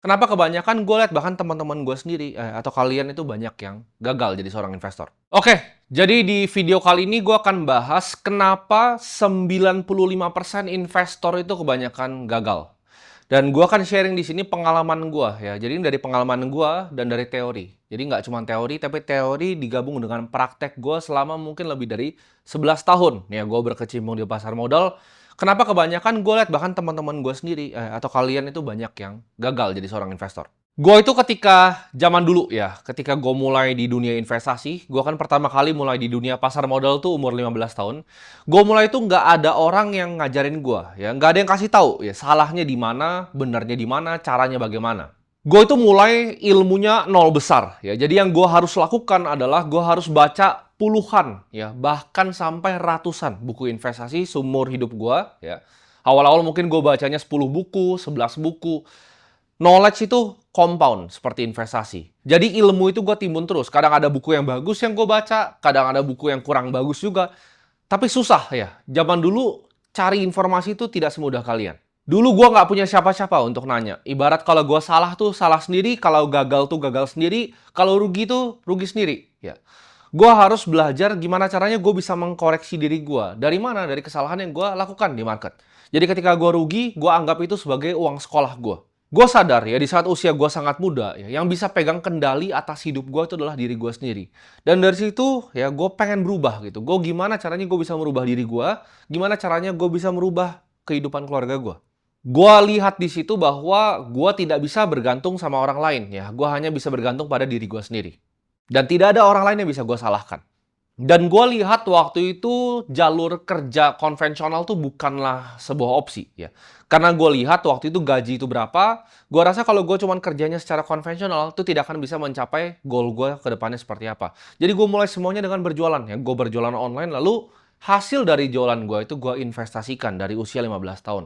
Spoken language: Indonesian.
Kenapa kebanyakan gue lihat bahkan teman-teman gue sendiri, atau kalian itu banyak yang gagal jadi seorang investor. Oke, jadi di video kali ini gue akan bahas kenapa 95% investor itu kebanyakan gagal. Dan gue akan sharing di sini pengalaman gue ya. Jadi ini dari pengalaman gue dan dari teori. Jadi nggak cuma teori, tapi teori digabung dengan praktek gue selama mungkin lebih dari 11 tahun. Ya, gue berkecimpung di pasar modal. Kenapa kebanyakan gue lihat bahkan teman-teman gue sendiri, atau kalian itu banyak yang gagal jadi seorang investor. Gue itu ketika zaman dulu ya, ketika gue mulai di dunia investasi, gue kan pertama kali mulai di dunia pasar modal tuh umur 15 tahun. Gue mulai itu nggak ada orang yang ngajarin gue, ya nggak ada yang kasih tahu ya salahnya di mana, benarnya di mana, caranya bagaimana. Gue itu mulai ilmunya nol besar ya. Jadi yang gue harus lakukan adalah gue harus baca puluhan ya, bahkan sampai ratusan buku investasi seumur hidup gue ya. Awal-awal mungkin gue bacanya 10 buku, 11 buku. Knowledge itu compound seperti investasi. Jadi ilmu itu gue timbun terus. Kadang ada buku yang bagus yang gue baca, kadang ada buku yang kurang bagus juga. Tapi susah ya. Zaman dulu cari informasi itu tidak semudah kalian. Dulu gue nggak punya siapa-siapa untuk nanya. Ibarat kalau gue salah tuh salah sendiri, kalau gagal tuh gagal sendiri, kalau rugi tuh rugi sendiri. Ya, gue harus belajar gimana caranya gue bisa mengkoreksi diri gue. Dari mana? Dari kesalahan yang gue lakukan di market. Jadi ketika gue rugi, gue anggap itu sebagai uang sekolah gue. Gue sadar ya, di saat usia gue sangat muda, ya, yang bisa pegang kendali atas hidup gue itu adalah diri gue sendiri. Dan dari situ, ya gue pengen berubah gitu. Gue gimana caranya gue bisa merubah diri gue, gimana caranya gue bisa merubah kehidupan keluarga gue. Gue lihat di situ bahwa gue tidak bisa bergantung sama orang lain, ya. Gue hanya bisa bergantung pada diri gue sendiri. Dan tidak ada orang lain yang bisa gue salahkan. Dan gue lihat waktu itu jalur kerja konvensional tuh bukanlah sebuah opsi ya. Karena gue lihat waktu itu gaji itu berapa, gue rasa kalau gue cuma kerjanya secara konvensional itu tidak akan bisa mencapai goal gue ke depannya seperti apa. Jadi gue mulai semuanya dengan berjualan ya. Gue berjualan online lalu hasil dari jualan gue itu gue investasikan dari usia 15 tahun.